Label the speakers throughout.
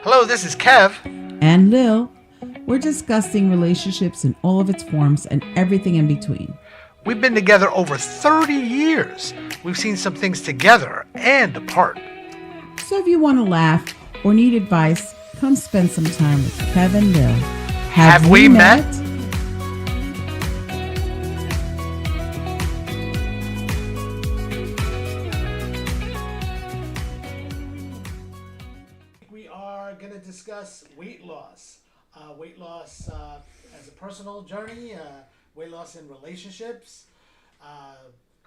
Speaker 1: Hello, this is Kev.
Speaker 2: And Lil. We're discussing relationships in all of its forms and everything in between.
Speaker 1: We've been together over 30 years. We've seen some things together and apart.
Speaker 2: So if you want to laugh or need advice, come spend some time with Kev and Lil.
Speaker 1: Have we met? We are going to discuss weight loss. Weight loss as a personal journey, weight loss in relationships,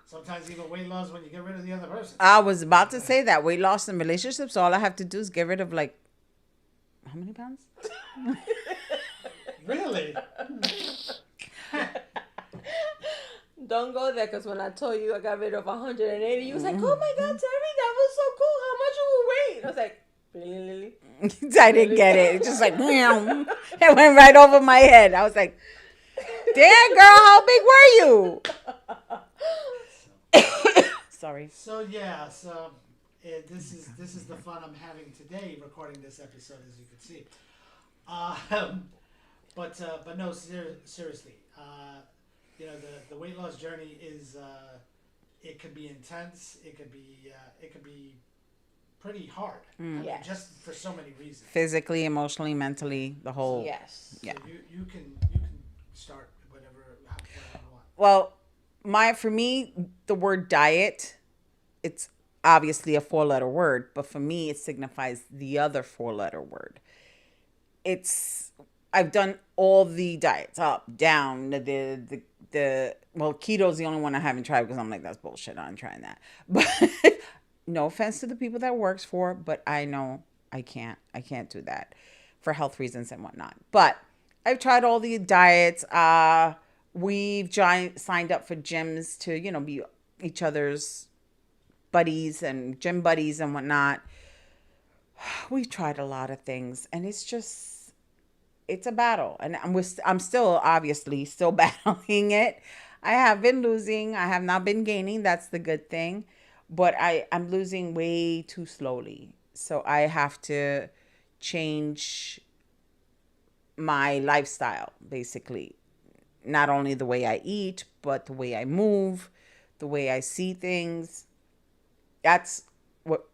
Speaker 1: sometimes even weight loss when you get rid of the other person.
Speaker 3: I was about to say that. Weight loss in relationships, all I have to do is get rid of how many pounds?
Speaker 1: Really?
Speaker 4: Don't go there, because when I told you I got rid of 180, you was like, oh my God, Terry, that was so cool. How much you weigh? I was like, really, Lily?
Speaker 3: I didn't get it. It's just like, meow. It went right over my head. I was like, damn, girl, how big were you? Sorry.
Speaker 1: So this is the fun I'm having today, recording this episode, as you can see. But no, seriously, the weight loss journey is it could be intense. It could be pretty hard.
Speaker 4: Yes.
Speaker 1: Just for so many reasons.
Speaker 3: Physically, emotionally, mentally, the whole.
Speaker 4: Yes.
Speaker 3: Yeah.
Speaker 1: So you can start whatever you want.
Speaker 3: Well, for me, the word diet, it's obviously a 4-letter word, but for me, it signifies the other 4-letter word. I've done all the diets, up, down, well, keto's the only one I haven't tried because I'm like, that's bullshit. I'm trying that. But no offense to the people that works for, but I know I can't do that for health reasons and whatnot. But I've tried all the diets. We've signed up for gyms to, be each other's buddies and gym buddies and whatnot. We've tried a lot of things, and it's a battle, and I'm still obviously still battling it. I have been losing. I have not been gaining. That's the good thing, but I'm losing way too slowly. So I have to change my lifestyle, basically. Not only the way I eat, but the way I move, the way I see things. That's what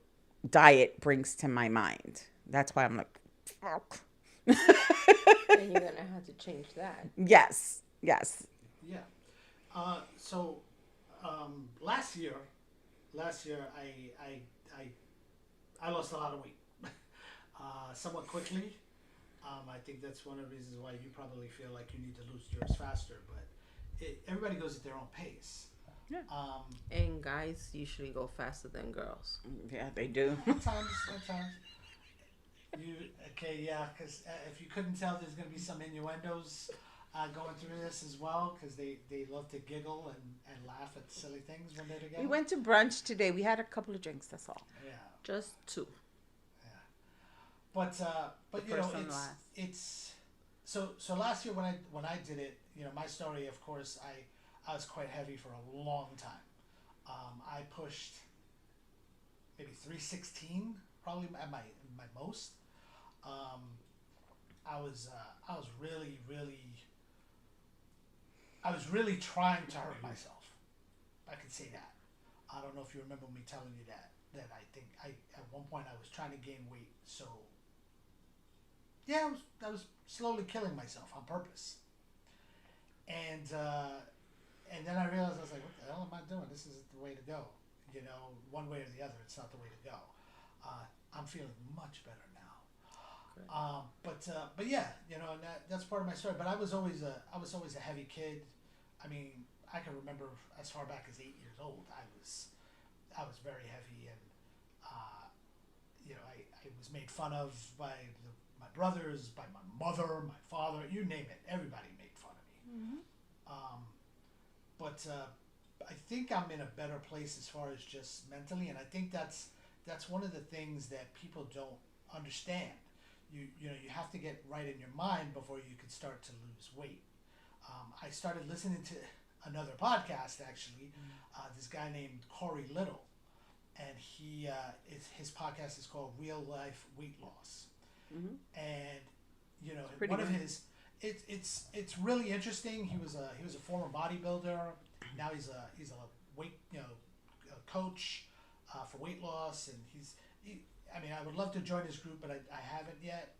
Speaker 3: diet brings to my mind. That's why I'm like, fuck.
Speaker 4: And you're going to have to change that.
Speaker 3: Yes.
Speaker 1: Yeah. Last year, I lost a lot of weight, somewhat quickly. I think that's one of the reasons why you probably feel like you need to lose yours faster. But everybody goes at their own pace.
Speaker 3: Yeah.
Speaker 4: And guys usually go faster than girls.
Speaker 3: Yeah, they do.
Speaker 1: At times. Because if you couldn't tell, there's going to be some innuendos going through this as well, because they love to giggle and laugh at silly things when they're together.
Speaker 3: We went to brunch today. We had a couple of drinks, that's all.
Speaker 1: Yeah.
Speaker 4: Just 2.
Speaker 1: Yeah. But it's so last year when I did it, my story, of course, I was quite heavy for a long time. I pushed maybe 316, probably at my most. I was really trying to hurt myself. I could say that. I don't know if you remember me telling you that I think at one point I was trying to gain weight. So yeah, I was slowly killing myself on purpose. And then I realized, I was like, what the hell am I doing? This isn't the way to go. One way or the other, it's not the way to go. I'm feeling much better now. But yeah, and that's part of my story. But I was always a heavy kid. I mean, I can remember as far back as 8 years old, I was very heavy, and I was made fun of by my brothers, by my mother, my father, you name it. Everybody made fun of me. Mm-hmm. But I think I'm in a better place as far as just mentally, and I think that's one of the things that people don't understand. You have to get right in your mind before you can start to lose weight. I started listening to another podcast, actually, this guy named Corey Little, and his podcast is called Real Life Weight Loss, and you know,
Speaker 3: Pretty
Speaker 1: one of
Speaker 3: good.
Speaker 1: his, it's really interesting. He was a former bodybuilder. Now he's a weight, you know, a coach for weight loss, and I mean, I would love to join his group, but I haven't yet.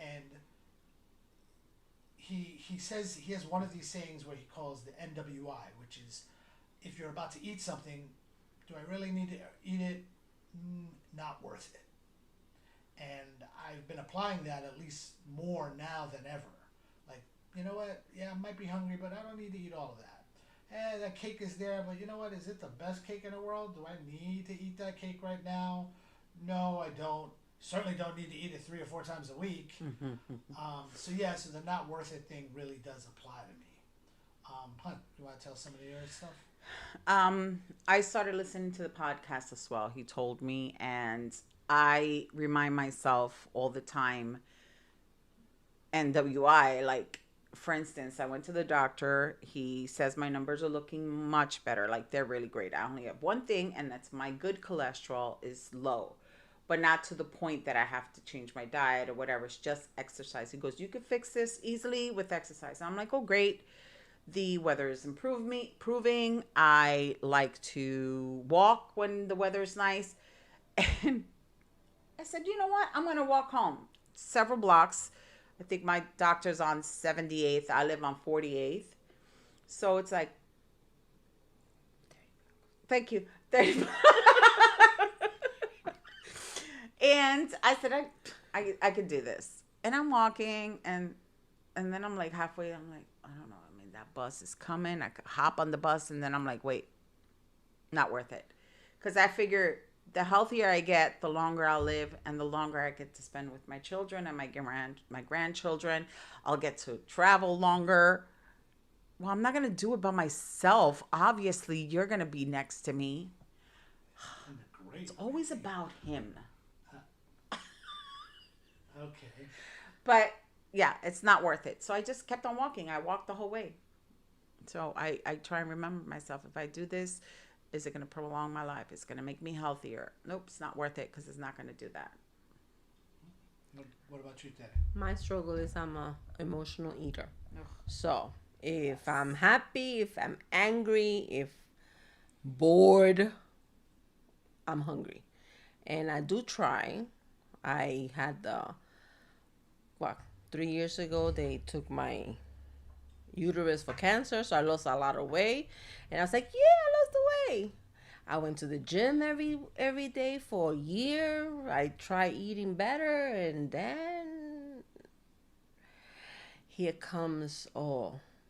Speaker 1: And he says he has one of these sayings where he calls the NWI, which is, if you're about to eat something, do I really need to eat it? Not worth it. And I've been applying that at least more now than ever. Like, you know what? Yeah, I might be hungry, but I don't need to eat all of that. That cake is there, but you know what? Is it the best cake in the world? Do I need to eat that cake right now? No, I don't. Certainly don't need to eat it 3 or 4 times a week. So the not worth it thing really does apply to me. Hunt, you want to tell some of your stuff?
Speaker 3: I started listening to the podcast as well. He told me, and I remind myself all the time. NWI, like, for instance, I went to the doctor. He says my numbers are looking much better. Like, they're really great. I only have one thing, and that's my good cholesterol is low, but not to the point that I have to change my diet or whatever. It's just exercise. He goes, you can fix this easily with exercise. And I'm like, oh, great. The weather is improving. I like to walk when the weather is nice. And I said, you know what? I'm going to walk home several blocks. I think my doctor's on 78th. I live on 48th. So it's like, thank you. 30. And I said, I could do this. And I'm walking, and then I'm like halfway, I'm like, I don't know. I mean, that bus is coming. I could hop on the bus, and then I'm like, wait, not worth it. Because I figure the healthier I get, the longer I'll live, and the longer I get to spend with my children and my grandchildren. I'll get to travel longer. Well, I'm not going to do it by myself. Obviously, you're going to be next to me.
Speaker 1: Great.
Speaker 3: It's always about him.
Speaker 1: Okay.
Speaker 3: But yeah, it's not worth it. So I just kept on walking. I walked the whole way. So I try and remember myself. If I do this, is it going to prolong my life? It's going to make me healthier. Nope, it's not worth it because it's not going to do that.
Speaker 1: What about you, Teddy?
Speaker 4: My struggle is I'm a emotional eater. So if I'm happy, if I'm angry, if bored, I'm hungry. And I do try. I had 3 years ago, they took my uterus for cancer, so I lost a lot of weight. And I was like, yeah, I lost the weight. I went to the gym every day for a year. I tried eating better, and then here comes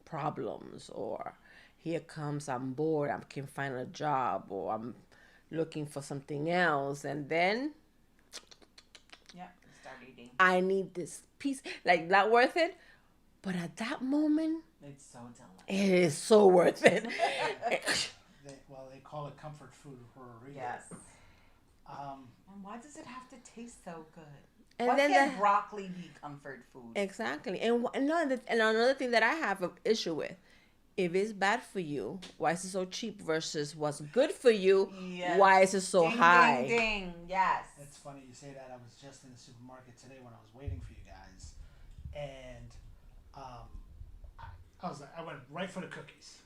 Speaker 4: problems, or here comes I'm bored, I can't find a job, or I'm looking for something else, and then
Speaker 3: Start eating.
Speaker 4: I need this piece, like, not worth it. But at that moment,
Speaker 3: It's so delicious.
Speaker 4: it is so worth it.
Speaker 1: They call it comfort food for a reason.
Speaker 3: Yes. And why does it have to taste so good?
Speaker 4: And
Speaker 3: Why
Speaker 4: then
Speaker 3: can't broccoli be comfort food?
Speaker 4: Exactly. And another thing that I have an issue with, if it's bad for you, why is it so cheap versus what's good for you?
Speaker 3: Yes.
Speaker 4: Why is it so high?
Speaker 3: Ding, ding. Yes.
Speaker 1: It's funny you say that. I was just in the supermarket today when I was waiting for you guys, and I went right for the cookies.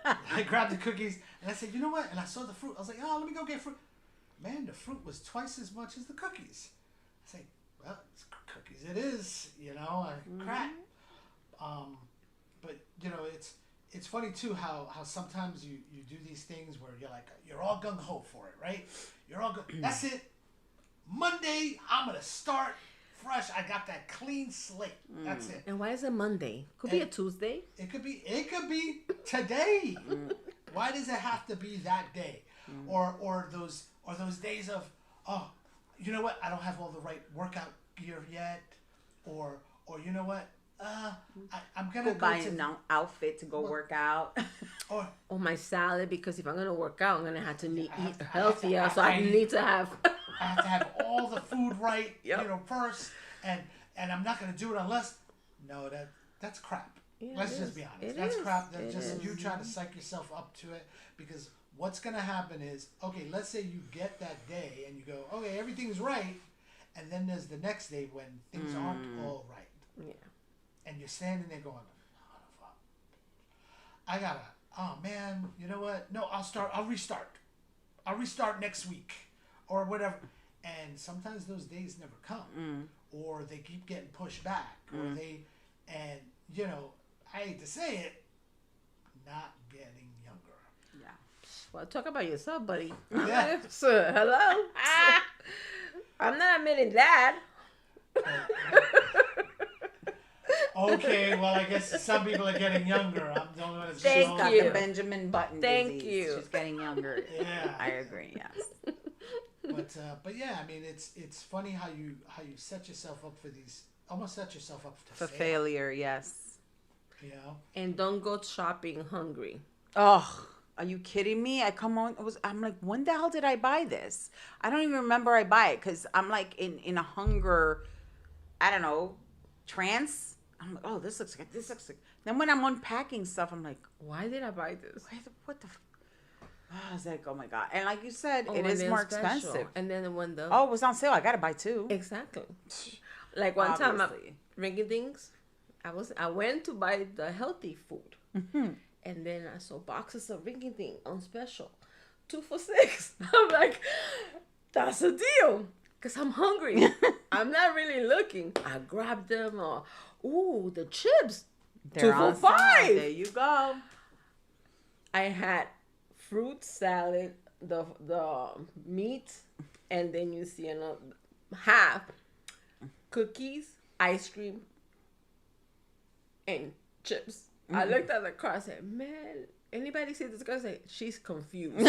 Speaker 1: I grabbed the cookies and I said, you know what? And I saw the fruit. I was like, oh, let me go get fruit. Man, the fruit was twice as much as the cookies. I say, well, it's cookies. It is, you know, crap. But you know, it's funny too how sometimes you do these things where you're all gung ho for it, right? You're all good. That's it. Monday, I'm gonna start fresh. I got that clean slate. That's it.
Speaker 4: And why is it Monday? Could be a Tuesday.
Speaker 1: It could be today. Why does it have to be that day? Or those days of, oh, you know what? I don't have all the right workout gear yet. Or you know what? I'm gonna
Speaker 3: go buy an outfit to go work out.
Speaker 1: or
Speaker 4: my salad, because if I'm gonna work out, I'm gonna have to eat healthier. So I need to have.
Speaker 1: I have to have all the food right, first, and I'm not gonna do it unless. No, that's crap.
Speaker 4: Yeah,
Speaker 1: Let's just be honest. That's crap. That's just you trying to psych yourself up to it, because what's gonna happen is, okay, let's say you get that day and you go, okay, everything's right, And then there's the next day when things aren't all right.
Speaker 4: Yeah.
Speaker 1: And you're standing there going, oh, fuck. I gotta, oh man, you know what? No, I'll restart. I'll restart next week or whatever. And sometimes those days never come. Or they keep getting pushed back. Or and you know, I hate to say it, not getting younger.
Speaker 3: Yeah.
Speaker 4: Well, talk about yourself, buddy.
Speaker 1: Yeah.
Speaker 4: Hello. I'm not admitting that.
Speaker 1: Okay, well, I guess some people are getting younger. I'm the only one that's
Speaker 4: Thank
Speaker 1: showing
Speaker 3: Got
Speaker 4: you.
Speaker 3: the Benjamin Button
Speaker 4: Thank
Speaker 3: disease.
Speaker 4: you.
Speaker 3: She's getting younger.
Speaker 1: Yeah.
Speaker 3: I agree. Yes.
Speaker 1: But yeah, I mean, it's funny how you set yourself up for these, almost set yourself up to
Speaker 3: For
Speaker 1: fail.
Speaker 3: failure, yes.
Speaker 1: You know.
Speaker 4: And don't go shopping hungry.
Speaker 3: Oh, are you kidding me? I'm like, when the hell did I buy this? I don't even remember I buy it because I'm like in a hunger, I don't know, trance. I'm like, oh, this looks like. Then when I'm unpacking stuff, I'm like,
Speaker 4: Why did I buy this?
Speaker 3: what the. I was like, oh my God. And like you said,
Speaker 4: Oh,
Speaker 3: it
Speaker 4: when
Speaker 3: is
Speaker 4: they're
Speaker 3: more
Speaker 4: special.
Speaker 3: expensive.
Speaker 4: And then when the
Speaker 3: Oh, it was on sale. I got to buy two.
Speaker 4: exactly. Like one time,
Speaker 3: Obviously.
Speaker 4: ringing things. I went to buy the healthy food, and then I saw boxes of ringing thing on special, 2 for $6. I'm like, that's a deal, cause I'm hungry. I'm not really looking. I grabbed them. Ooh, the chips,
Speaker 3: They're
Speaker 4: 2 for
Speaker 3: on sale.
Speaker 4: $5.
Speaker 3: There you go.
Speaker 4: I had fruit salad, the meat, and then you see another half cookies, ice cream, and chips. I looked at the car. I said, "Man, anybody see this girl?" Say she's confused.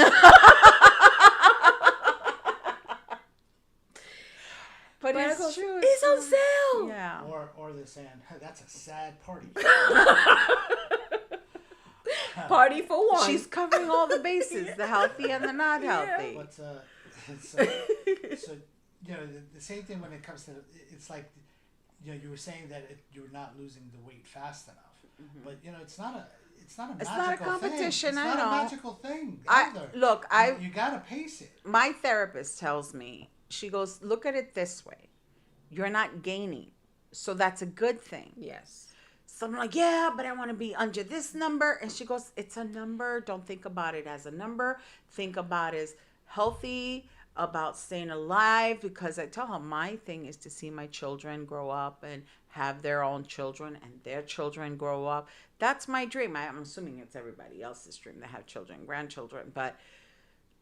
Speaker 3: But
Speaker 4: But I
Speaker 3: it's
Speaker 4: go,
Speaker 3: true.
Speaker 4: it's on sale.
Speaker 3: Yeah.
Speaker 1: Or they're saying, that's a sad party.
Speaker 4: Party for one.
Speaker 3: She's covering all the bases, the healthy and the not healthy.
Speaker 1: But so you know, the same thing when it comes to, it's like, you know, you were saying that you're not losing the weight fast enough, but you know, it's not a magical
Speaker 3: competition,
Speaker 1: thing.
Speaker 3: I
Speaker 1: It's not
Speaker 3: know.
Speaker 1: a magical thing either. You gotta pace it.
Speaker 3: My therapist tells me, she goes, look at it this way. You're not gaining. So that's a good thing.
Speaker 4: Yes.
Speaker 3: So I'm like, yeah, but I want to be under this number. And she goes, it's a number. Don't think about it as a number. Think about it as healthy, about staying alive. Because I tell her my thing is to see my children grow up and have their own children and their children grow up. That's my dream. I'm assuming it's everybody else's dream to have children, grandchildren. But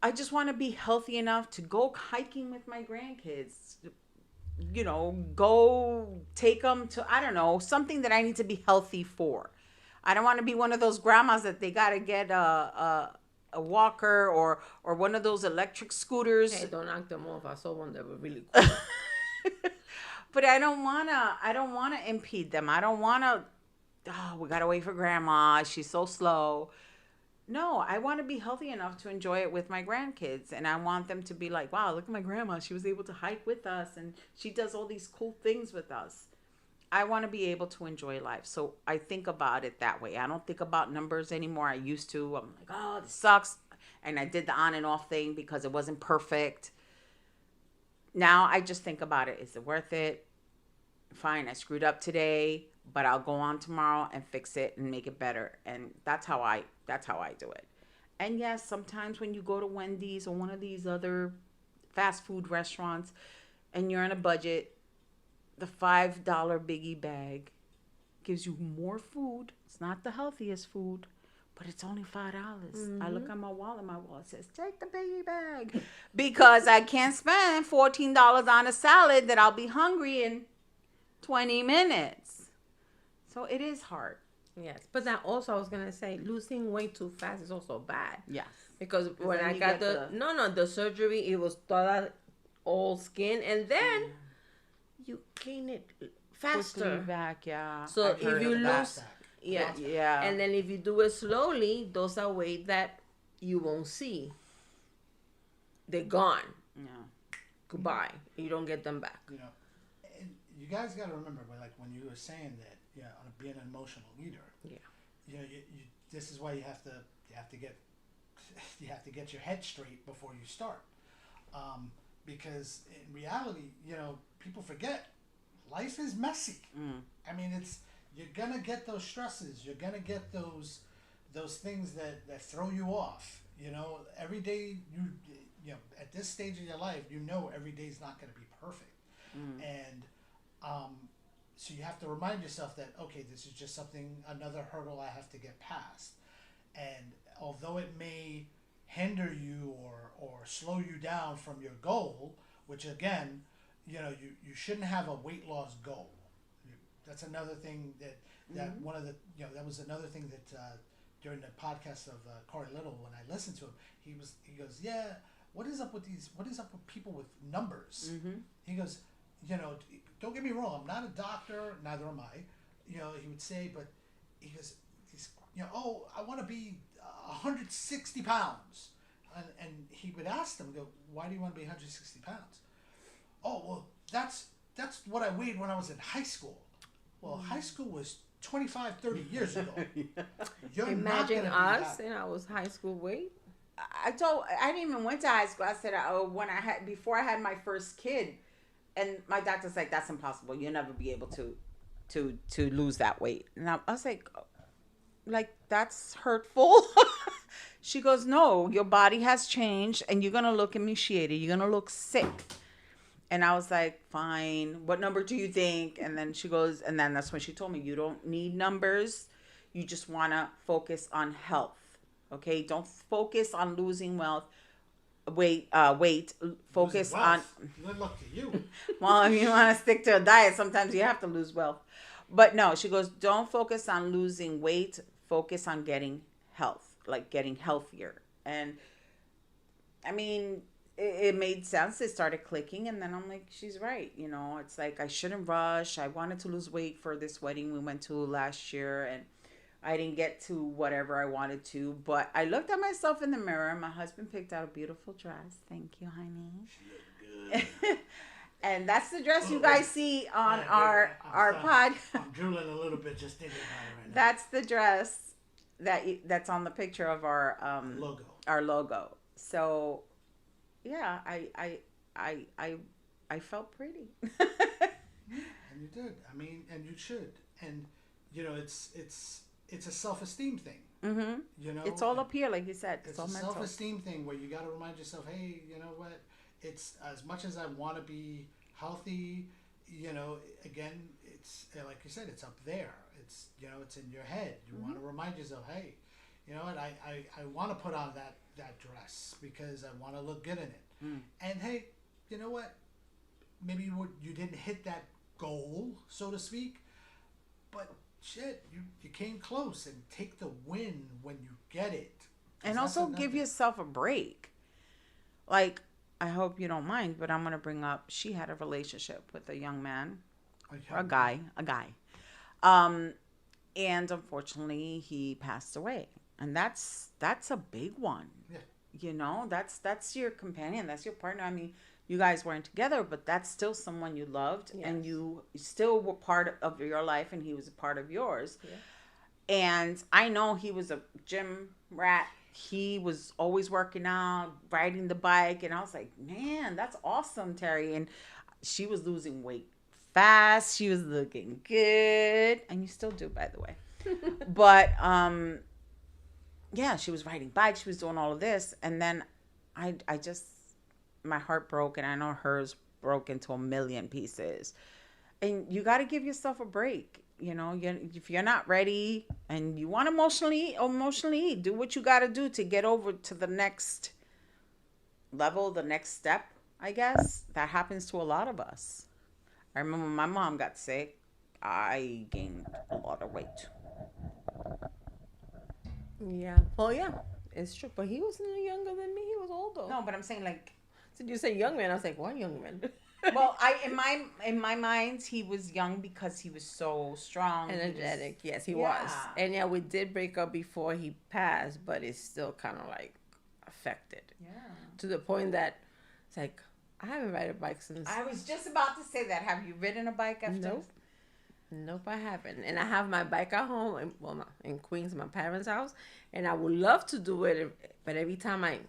Speaker 3: I just want to be healthy enough to go hiking with my grandkids. You know, go take them to, I don't know, something that I need to be healthy for. I don't want to be one of those grandmas that they got to get a walker or one of those electric scooters.
Speaker 4: Hey, don't knock them off. I saw one that was really cool.
Speaker 3: But I don't want to impede them. I don't want to, we got to wait for grandma. She's so slow. No, I want to be healthy enough to enjoy it with my grandkids. And I want them to be like, wow, look at my grandma. She was able to hike with us and she does all these cool things with us. I want to be able to enjoy life. So I think about it that way. I don't think about numbers anymore. I used to. I'm like, oh, this sucks. And I did the on and off thing because it wasn't perfect. Now I just think about it. Is it worth it? Fine, I screwed up today, but I'll go on tomorrow and fix it and make it better. And that's how I do it. And yes, sometimes when you go to Wendy's or one of these other fast food restaurants and you're on a budget, the $5 biggie bag gives you more food. It's not the healthiest food, but it's only $5. I look at my wallet says, take the biggie bag. Because I can't spend $14 on a salad that I'll be hungry in 20 minutes. So it is hard.
Speaker 4: Yes, but that also I was gonna say losing weight too fast is also bad.
Speaker 3: Yes.
Speaker 4: Because when
Speaker 3: then
Speaker 4: I
Speaker 3: you
Speaker 4: got
Speaker 3: get
Speaker 4: the surgery, it was that all skin, and then you gain it faster.
Speaker 3: Quickly back, yeah.
Speaker 4: So
Speaker 3: I've heard
Speaker 4: if you
Speaker 3: of that.
Speaker 4: lose, yeah,
Speaker 3: Yeah.
Speaker 4: and then if you do it slowly, those are weight that you won't see. They're gone.
Speaker 3: Yeah.
Speaker 4: Goodbye. You don't get them back.
Speaker 1: You know, and you guys got to remember, when you were saying that, being an emotional eater.
Speaker 4: Yeah.
Speaker 1: You know, this is why you have to get your head straight before you start. because in reality, people forget life is messy. I mean, you're gonna get those stresses. You're gonna get those things that throw you off. Every day at this stage of your life, every day is not gonna be perfect, and so you have to remind yourself that okay, this is just another hurdle I have to get past, and although it may hinder you or slow you down from your goal, which again, you shouldn't have a weight loss goal. That's another thing that one of the that was another thing that during the podcast of Corey Little, when I listened to him, he goes, yeah, what is up with people with numbers? He goes, don't get me wrong, I'm not a doctor, neither am I. He would say, but he goes, oh, I want to be 160 pounds. And he would ask them, go, why do you want to be 160 pounds? Oh, well, that's what I weighed when I was in high school. Well, high school was 25, 30 years ago. You're
Speaker 4: Imagine us in our high school weight.
Speaker 3: I didn't even went to high school. I said, before I had my first kid, and my doctor's like, that's impossible. You'll never be able to lose that weight. And I was like, that's hurtful. She goes, no, your body has changed and you're going to look emaciated. You're going to look sick. And I was like, fine. What number do you think? And then she goes, and then that's when she told me, you don't need numbers. You just want to focus on health. Okay? Don't focus on losing weight. Focus on...
Speaker 1: Good luck to you.
Speaker 3: Well, if you want to stick to a diet, sometimes you have to lose wealth. But no, she goes, don't focus on losing weight. Focus on getting health, like getting healthier. And I mean, it made sense. It started clicking. And then I'm like, she's right. It's like I shouldn't rush. I wanted to lose weight for this wedding we went to last year. And I didn't get to whatever I wanted to. But I looked at myself in the mirror. My husband picked out a beautiful dress. Thank you, honey.
Speaker 1: She looked good.
Speaker 3: And that's the dress you guys see on our pod.
Speaker 1: I'm drooling a little bit just thinking about it right now.
Speaker 3: That's the dress that's on the picture of our
Speaker 1: logo.
Speaker 3: Our logo. So, yeah, I felt pretty.
Speaker 1: And you did. I mean, and you should. And it's a self-esteem thing.
Speaker 3: Mm-hmm. It's all up here, like you said.
Speaker 1: It's
Speaker 3: all
Speaker 1: a
Speaker 3: mental.
Speaker 1: self-esteem thing where you got to remind yourself, hey, you know what? It's as much as I want to be healthy, again, it's like you said, it's up there. It's it's in your head. You want to remind yourself, hey, you know what? I want to put on that dress because I want to look good in it. And hey, you know what? Maybe you didn't hit that goal, so to speak, but shit, you came close, and take the win when you get it.
Speaker 3: And also give yourself a break. Like, I hope you don't mind, but I'm going to bring up, she had a relationship with a young man, a guy. And unfortunately he passed away. And that's a big one. Yeah. That's your companion. That's your partner. I mean, you guys weren't together, but that's still someone you loved. Yes. And you still were part of your life, and he was a part of yours. Yeah. And I know he was a gym rat. He was always working out, riding the bike. And I was like, man, that's awesome, Terry. And she was losing weight fast. She was looking good. And you still do, by the way. But, yeah, she was riding bikes. She was doing all of this. And then I just, my heart broke. And I know hers broke into a million pieces. And you got to give yourself a break. If you're not ready and you want emotionally eat, do what you got to do to get over to the next level, the next step, I guess. That happens to a lot of us. I remember when my mom got sick, I gained a lot of weight.
Speaker 4: Yeah. Well, yeah, it's true. But he was younger than me. He was older.
Speaker 3: No, but I'm saying, like...
Speaker 4: So you say young man. I was like, what young man?
Speaker 3: Well, in my mind, he was young because he was so strong,
Speaker 4: energetic. Yes, he was. And yeah, we did break up before he passed, but it's still kind of like affected. Yeah. To the point that it's like, I haven't ridden a bike since.
Speaker 3: I was just about to say that. Have you ridden a bike after?
Speaker 4: Nope, I haven't. And I have my bike at home. In Queens, my parents' house, and I would love to do it, but every time I.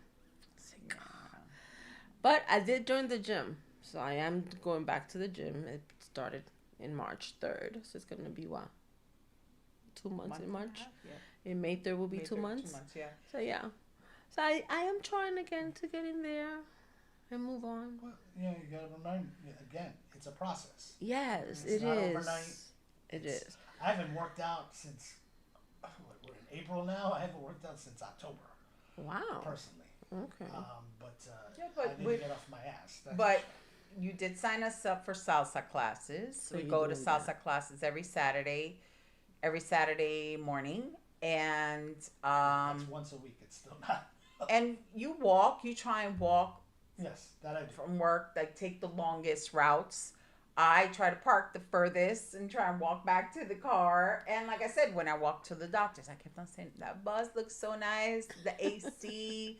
Speaker 4: But I did join the gym. So I am going back to the gym. It started in March 3rd. So it's going to be, what? 2 months in March? In May 3rd will be
Speaker 3: May
Speaker 4: 2
Speaker 3: 3rd,
Speaker 4: months.
Speaker 3: 2 months, yeah.
Speaker 4: So, yeah. So I am trying again to get in there and move on.
Speaker 1: Well, you got to remind again, it's a process.
Speaker 4: Yes,
Speaker 1: It's
Speaker 4: it
Speaker 1: not
Speaker 4: is.
Speaker 1: overnight.
Speaker 4: It is.
Speaker 1: I haven't worked out since, we're in April now. I haven't worked out since October,
Speaker 4: Wow.
Speaker 1: personally.
Speaker 4: Okay.
Speaker 1: But I didn't get off my ass. That's
Speaker 3: But
Speaker 1: for sure.
Speaker 3: you did sign us up for salsa classes.
Speaker 4: So
Speaker 3: We
Speaker 4: you're
Speaker 3: go to
Speaker 4: doing
Speaker 3: salsa
Speaker 4: that.
Speaker 3: classes every Saturday morning, and
Speaker 1: It's once a week. It's still not.
Speaker 3: and you walk. You try and walk
Speaker 1: Yes, that I do.
Speaker 3: from work. Like take the longest routes. I try to park the furthest and try and walk back to the car. And like I said, when I walked to the doctors, I kept on saying that bus looks so nice. The AC.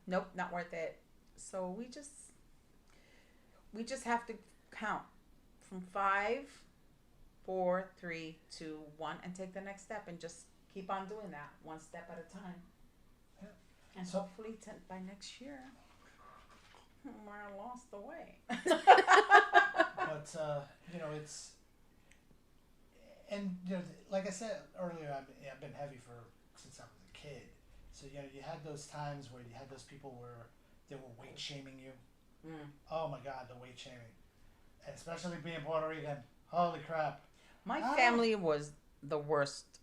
Speaker 3: Nope, not worth it. So we just have to count from 5, 4, 3, 2, 1, and take the next step and just keep on doing that one step at a time.
Speaker 1: Yeah.
Speaker 3: And
Speaker 1: So-
Speaker 3: hopefully by next year, we're lost the way.
Speaker 1: But it's, and like I said earlier, I've been heavy since I was a kid. So you had those times where you had those people where they were weight shaming you. Oh my God, the weight shaming, and especially being Puerto Rican. Holy crap!
Speaker 3: My family was the worst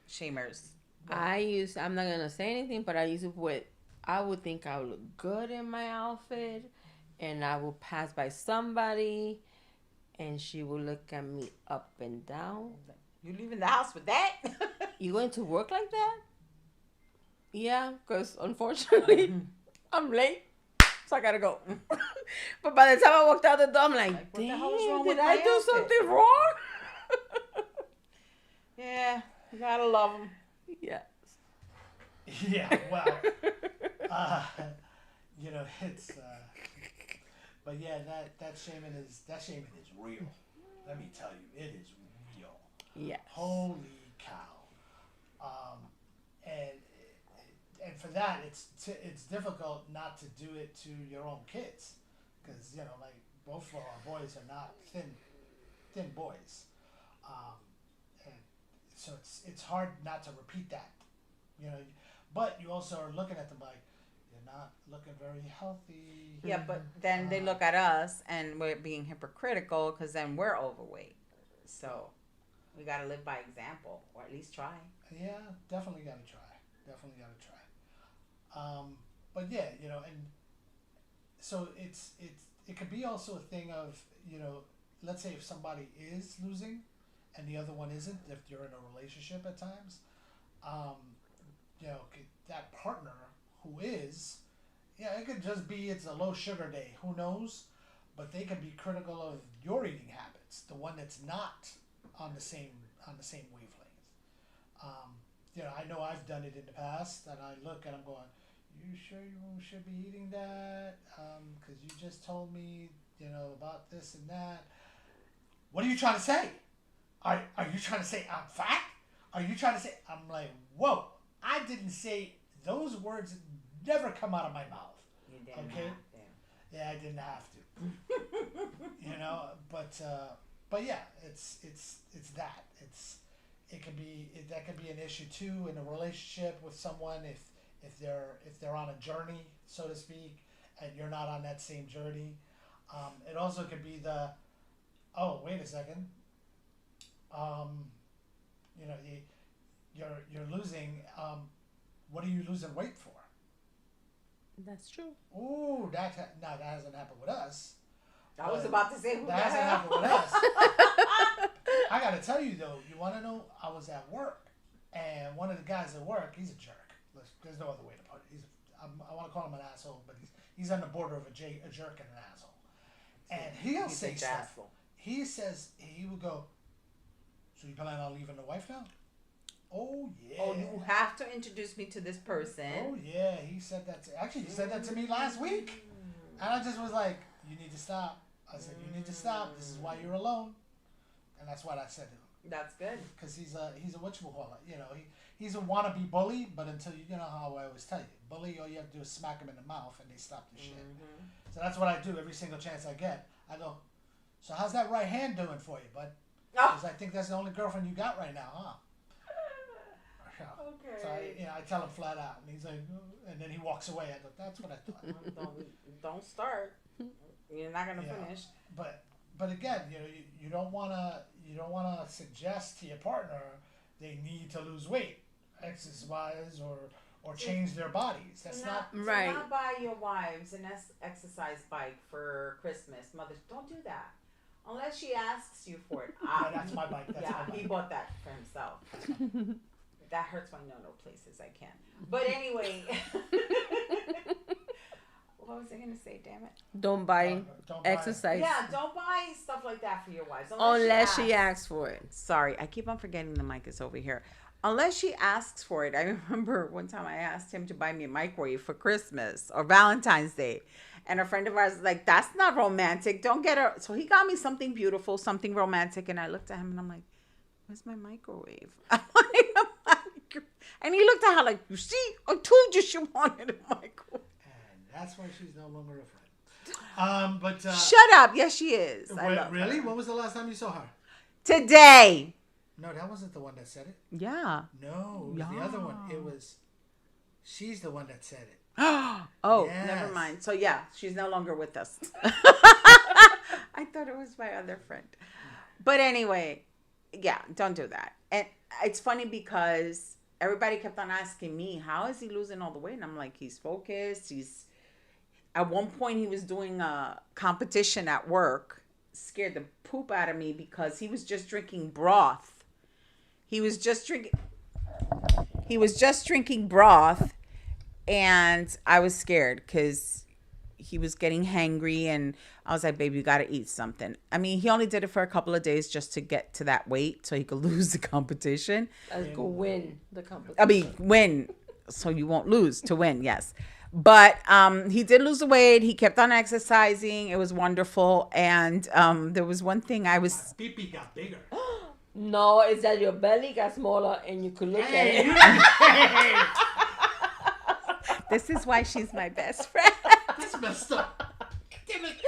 Speaker 3: shamers.
Speaker 4: I'm not going to say anything, but I would think I would look good in my outfit, and I would pass by somebody, and she would look at me up and down.
Speaker 3: You leaving the house with that?
Speaker 4: You going to work like that? Yeah, because unfortunately, I'm late, so I gotta go. But by the time I walked out the door, I'm like,
Speaker 3: What the
Speaker 4: damn,
Speaker 3: hell is wrong
Speaker 4: did
Speaker 3: with
Speaker 4: I
Speaker 3: my
Speaker 4: do
Speaker 3: outfit?"
Speaker 4: something wrong?
Speaker 3: Yeah, you gotta love them.
Speaker 4: Yes.
Speaker 1: Yeah, well, it's. But yeah, that shaming is real. Let me tell you, it is real.
Speaker 4: Yes.
Speaker 1: Holy cow! And for that, it's difficult not to do it to your own kids, because like both of our boys are not thin boys, and so it's hard not to repeat that, but you also are looking at them like you're not looking very healthy.
Speaker 3: Yeah, but then they look at us and we're being hypocritical because then we're overweight. So we gotta live by example, or at least try.
Speaker 1: Yeah, definitely gotta try. But yeah, and so it could be also a thing of, let's say if somebody is losing and the other one isn't, if you're in a relationship at times, that partner who is, it could just be it's a low sugar day, who knows, but they can be critical of your eating habits, the one that's not on the same wavelength. I know I've done it in the past, and I look and I'm going, you sure you should be eating that? Because you just told me, about this and that. What are you trying to say? Are you trying to say I'm fat? Are you trying to say, I'm like, whoa, I didn't say, those words never come out of my mouth.
Speaker 3: You didn't
Speaker 1: Okay.
Speaker 3: have to.
Speaker 1: Yeah, I didn't have to. But yeah, it's that. It could be that could be an issue too in a relationship with someone if they're on a journey, so to speak, and you're not on that same journey. It also could be wait a second. You're losing. What are you losing weight for?
Speaker 4: That's true.
Speaker 1: Ooh, that hasn't happened with us.
Speaker 3: I was about to say who the
Speaker 1: That hasn't
Speaker 3: hell.
Speaker 1: happened with us. I gotta tell you though, you want to know? I was at work, and one of the guys at work, he's a jerk. There's no other way to put it. I want to call him an asshole, but he's on the border of a jerk and an asshole. And he'll say stuff. He says he will go. So you plan on leaving the wife now? Oh yeah.
Speaker 3: Oh, you have to introduce me to this person.
Speaker 1: Oh yeah, he said that. He said that to me last week, and I just was like, "You need to stop." I said, "You need to stop. This is why you're alone," and that's what I said to him.
Speaker 3: That's good.
Speaker 1: Because he's a whatchamacallit. he's a wannabe bully, but until you know how I always tell you, bully, all you have to do is smack him in the mouth and they stop the shit. So that's what I do every single chance I get. I go, so how's that right hand doing for you, bud? Because I think that's the only girlfriend you got right now, huh?
Speaker 3: Okay.
Speaker 1: So I tell him flat out, and he's like, and then he walks away. I go, that's what I thought.
Speaker 3: Don't start. You're not gonna finish.
Speaker 1: But again, you don't wanna suggest to your partner they need to lose weight, exercise or change their bodies. That's not
Speaker 3: right. Do not buy your wives an exercise bike for Christmas. Mothers, don't do that unless she asks you for it.
Speaker 1: That's my bike. That's my bike.
Speaker 3: He bought that for himself. That hurts my no places. I can't. But anyway. What was I going to say? Damn it.
Speaker 4: Don't buy exercise.
Speaker 3: Yeah, don't buy stuff like that for your wives.
Speaker 4: Unless she asks for it.
Speaker 3: Sorry, I keep on forgetting the mic is over here. Unless she asks for it. I remember one time I asked him to buy me a microwave for Christmas or Valentine's Day. And a friend of ours was like, that's not romantic. Don't get her. So he got me something beautiful, something romantic. And I looked at him and I'm like, where's my microwave? I wanted a microwave. And he looked at her like, you see, I told you she wanted a microwave.
Speaker 1: That's why she's no longer a friend. But
Speaker 3: shut up. Yes, she is.
Speaker 1: Really? When was the last time you saw her?
Speaker 3: Today.
Speaker 1: No, that wasn't the one that said it.
Speaker 3: Yeah.
Speaker 1: No, it was the other one. It was. She's the one that said it.
Speaker 3: Oh,
Speaker 1: yes.
Speaker 3: Never mind. So yeah, she's no longer with us. I thought it was my other friend. But anyway, yeah, don't do that. And it's funny because everybody kept on asking me, how is he losing all the weight? And I'm like, he's focused. At one point, he was doing a competition at work, scared the poop out of me because he was just drinking broth. He was just drinking broth, and I was scared because he was getting hangry, and I was like, baby, you got to eat something. I mean, he only did it for a couple of days just to get to that weight so he could lose the competition.
Speaker 4: Go win the competition.
Speaker 3: I mean, win. So you won't lose, to win, yes. But he did lose the weight. He kept on exercising. It was wonderful. And there was one thing I was...
Speaker 1: My pee-pee got bigger.
Speaker 4: No, it's that your belly got smaller and you could look at it.
Speaker 3: This is why she's my best friend.
Speaker 1: That's messed up. Damn it.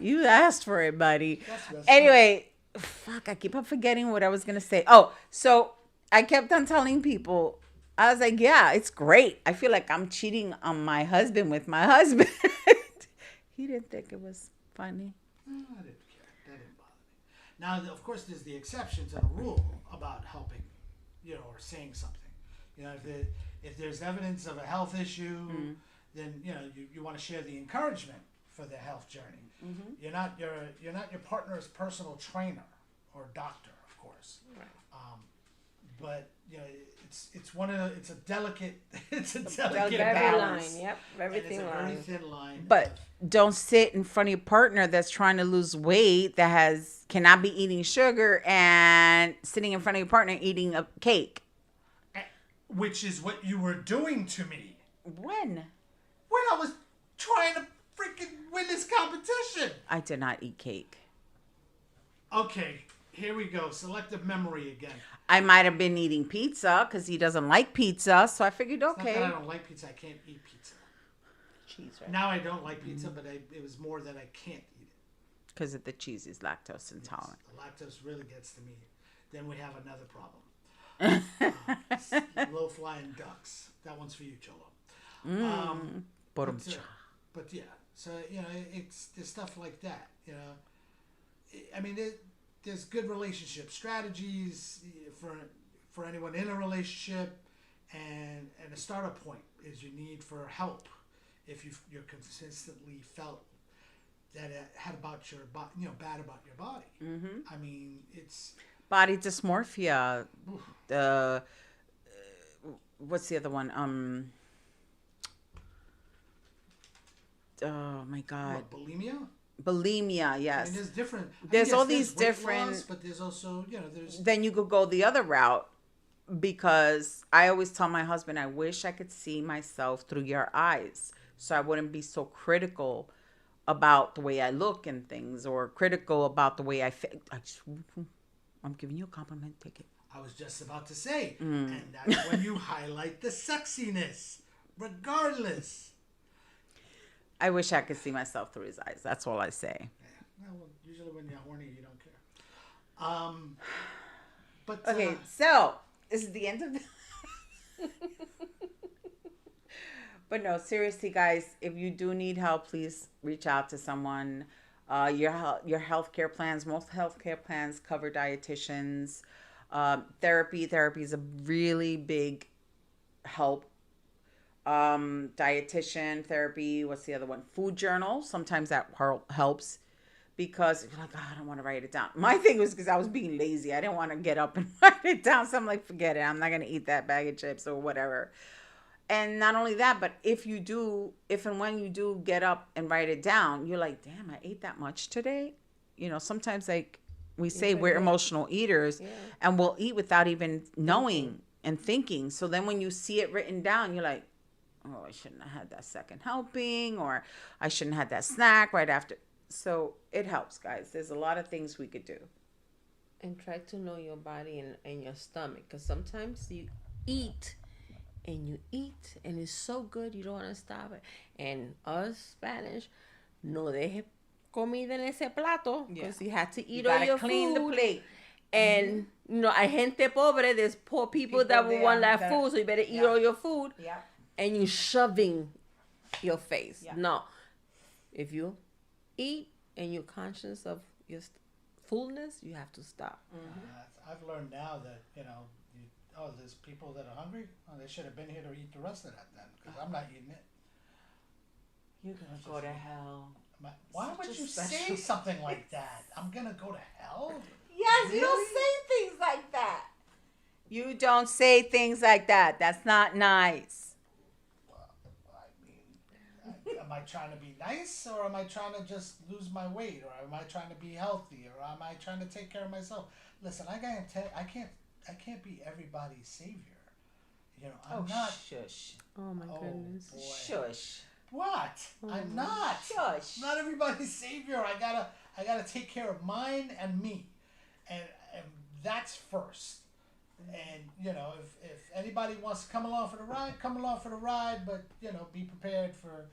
Speaker 3: You asked for it, buddy.
Speaker 1: That's
Speaker 3: Anyway, fuck, I keep on forgetting what I was going to say. Oh, so I kept on telling people, I was like, yeah, it's great. I feel like I'm cheating on my husband with my husband. He didn't think it was funny.
Speaker 1: No, I didn't care. That didn't bother me. Now, of course, there's the exception to the rule about helping, or saying something. If there's evidence of a health issue, then you want to share the encouragement for their health journey. Mm-hmm. You're not your partner's personal trainer or doctor, of course.
Speaker 4: Right.
Speaker 1: But it's a delicate
Speaker 4: Very
Speaker 1: balance.
Speaker 4: line. Yep, very thin line.
Speaker 1: Very thin line.
Speaker 3: But don't sit in front of your partner that's trying to lose weight, that cannot be eating sugar, and sitting in front of your partner eating a cake.
Speaker 1: Which is what you were doing to me.
Speaker 3: When?
Speaker 1: When I was trying to freaking win this competition.
Speaker 3: I did not eat cake.
Speaker 1: Okay, here we go. Selective memory again.
Speaker 3: I might have been eating pizza because he doesn't like pizza, so I figured, okay.
Speaker 1: It's not that I don't like pizza. I can't eat pizza.
Speaker 3: Cheese, right?
Speaker 1: Now I don't like pizza, but it was more that I can't eat it.
Speaker 3: Because of the cheese is lactose intolerant.
Speaker 1: The lactose really gets to me. Then we have another problem. Low flying ducks. That one's for you, Cholo. But yeah, so it's there's stuff like that. I mean, there's good relationship strategies for anyone in a relationship, and a startup point is your need for help if you're consistently felt that bad about your body.
Speaker 3: Mm-hmm.
Speaker 1: I mean, it's
Speaker 3: body dysmorphia. What's the other one? Oh my God.
Speaker 1: What, bulimia?
Speaker 3: Bulimia, yes.
Speaker 1: I mean, there's different.
Speaker 3: There's all these different.
Speaker 1: Loss, but there's also, there's.
Speaker 3: Then you could go the other route, because I always tell my husband, I wish I could see myself through your eyes, so I wouldn't be so critical about the way I look and things, or critical about the way I feel. I'm giving you a compliment. Take it.
Speaker 1: I was just about to say. And that's when you highlight the sexiness, regardless.
Speaker 3: I wish I could see myself through his eyes. That's all I say.
Speaker 1: Yeah. Well, usually when you're horny, you don't care. But
Speaker 3: Okay, so this is the end of the... But no, seriously, guys, if you do need help, please reach out to someone. Your healthcare plans, most healthcare plans cover dietitians. Therapy is a really big help. Dietitian, therapy, what's the other one? Food journal. Sometimes that helps because you're like, oh, I don't want to write it down. My thing was because I was being lazy. I didn't want to get up and write it down. So I'm like, forget it. I'm not going to eat that bag of chips or whatever. And not only that, but if and when you do get up and write it down, you're like, damn, I ate that much today. Sometimes like we say we're emotional eaters and we'll eat without even knowing and thinking. So then when you see it written down, you're like, oh, I shouldn't have had that second helping, or I shouldn't have had that snack right after. So it helps, guys. There's a lot of things we could do.
Speaker 4: And try to know your body and your stomach. Because sometimes you eat and it's so good you don't want to stop it. And us Spanish, no deje comida en ese plato. Because you had to eat all your
Speaker 3: clean
Speaker 4: food.
Speaker 3: The plate.
Speaker 4: And, hay gente pobre, there's poor people that will want that food, so you better eat all your food.
Speaker 3: Yeah.
Speaker 4: And you shoving your face.
Speaker 3: Yeah.
Speaker 4: No. If you eat and you're conscious of your fullness, you have to stop.
Speaker 1: I've learned now that, there's people that are hungry. Oh, they should have been here to eat the rest of that then, because I'm not eating it.
Speaker 3: You're going to go to hell.
Speaker 1: Why would you say something like that? I'm going to go to hell?
Speaker 3: Yes,
Speaker 1: Really?
Speaker 3: you don't say things like that. You don't say things like that. That's not nice.
Speaker 1: Well, am I trying to be nice, or am I trying to just lose my weight, or am I trying to be healthy, or am I trying to take care of myself? Listen, I can't be everybody's savior. I'm not.
Speaker 3: Shush.
Speaker 4: Oh my goodness.
Speaker 1: Boy.
Speaker 3: Shush.
Speaker 1: What? I'm not.
Speaker 3: Shush.
Speaker 1: Not everybody's savior. I gotta take care of mine and me, and that's first. And if anybody wants to come along for the ride, come along for the ride. But be prepared for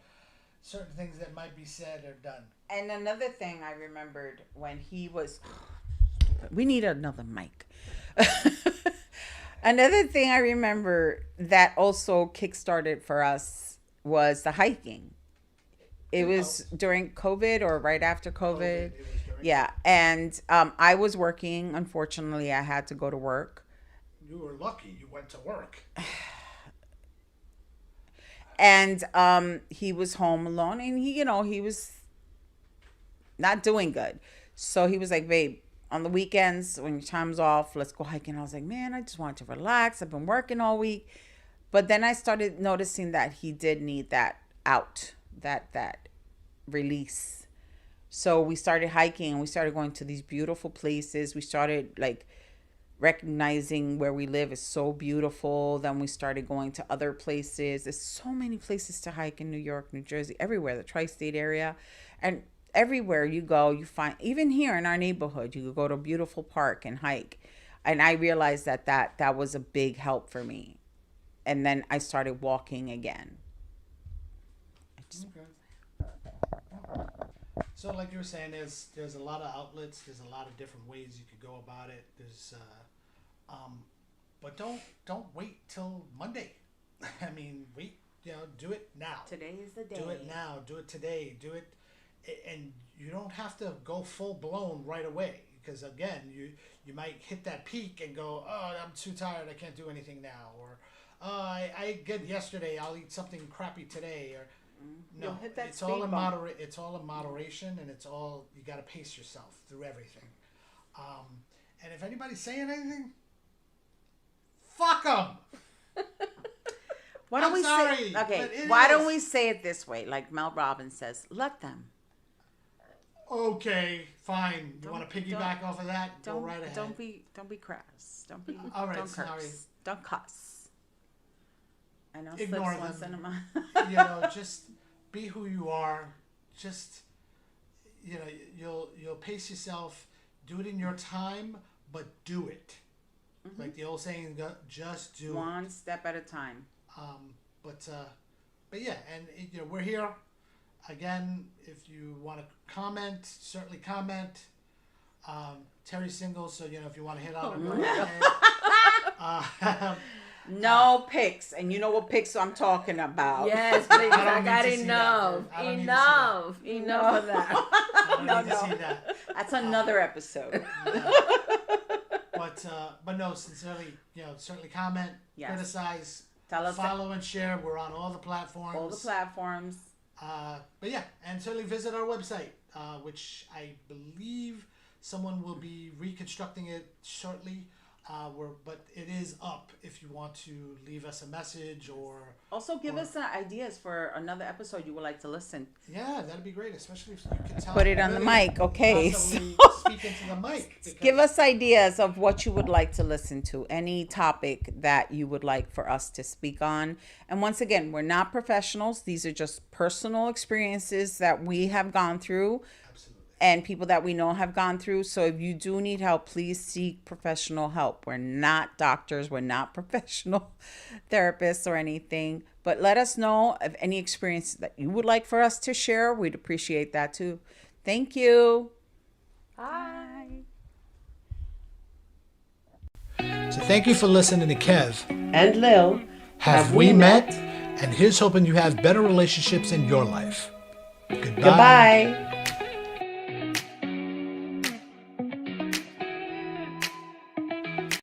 Speaker 1: certain things that might be said or done.
Speaker 3: And another thing I remembered when he was, we need another mic. Another thing I remember that also kickstarted for us was the hiking. It was during COVID or right after COVID. Yeah. And I was working. Unfortunately, I had to go to work.
Speaker 1: You were lucky. You went to work.
Speaker 3: And he was home alone, and he was not doing good. So he was like, babe, on the weekends when your time's off, let's go hiking. I was like, man, I just want to relax. I've been working all week. But then I started noticing that he did need that out, that release. So we started hiking, and we started going to these beautiful places. We started recognizing where we live is so beautiful. Then we started going to other places. There's so many places to hike in New York, New Jersey, everywhere, the tri-state area. And everywhere you go, you find, even here in our neighborhood, you could go to a beautiful park and hike. And I realized that was a big help for me. And then I started walking again.
Speaker 1: So like you were saying, there's a lot of outlets. There's a lot of different ways you could go about it. But don't wait till Monday. I mean, do it now.
Speaker 3: Today is the day.
Speaker 1: Do it now. Do it today. Do it, and you don't have to go full blown right away, because again, you might hit that peak and go, oh, I'm too tired. I can't do anything now, or I ate good yesterday. I'll eat something crappy today, or. No, it's all in moderation, and it's all, you got to pace yourself through everything. And if anybody's saying anything, fuck them.
Speaker 3: Why don't Why don't we say it this way, like Mel Robbins says? Let them.
Speaker 1: Okay, fine. You want to piggyback off of that? Go right ahead.
Speaker 3: Don't be crass. Don't be.
Speaker 1: All right,
Speaker 3: don't
Speaker 1: sorry.
Speaker 3: curse. Don't cuss. I know.
Speaker 1: Ignore them.
Speaker 3: Once in a month.
Speaker 1: Just be who you are. Just, you'll pace yourself. Do it in your time, but do it. Like the old saying, just do it.
Speaker 3: One step at a time.
Speaker 1: But yeah, and you know, we're here again. If you want to comment, certainly comment. Terry's single, so you know, if you want to hit on her.
Speaker 3: No pics, and you know what pics I'm talking about.
Speaker 4: Yes, please. I
Speaker 1: need
Speaker 4: got
Speaker 1: to see
Speaker 4: enough.
Speaker 1: that. I don't need to see
Speaker 4: Enough of that.
Speaker 1: I don't need to see that.
Speaker 3: That's another episode.
Speaker 1: But no, sincerely, you know, certainly comment, criticize,
Speaker 3: Tell us
Speaker 1: follow and share. We're on all the platforms.
Speaker 3: all the platforms.
Speaker 1: But yeah, and certainly visit our website, which I believe someone will be reconstructing it shortly. But it is up if you want to leave us a message or
Speaker 3: Also, give us ideas for another episode you would like to listen.
Speaker 1: yeah, that'd be great, especially if you can tell.
Speaker 3: Put it on the mic, okay?
Speaker 1: Speak into the mic. because-
Speaker 3: Give us ideas of what you would like to listen to, any topic that you would like for us to speak on. And once again, we're not professionals. These are just personal experiences that we have gone through. And people that we know have gone through. So if you do need help, please seek professional help. We're not doctors. We're not professional therapists or anything. But let us know of any experience that you would like for us to share. We'd appreciate that too. Thank you.
Speaker 4: Bye.
Speaker 1: So thank you for listening to Kev.
Speaker 4: And Lil.
Speaker 1: Have we met? And here's hoping you have better relationships in your life. Goodbye.
Speaker 4: Goodbye.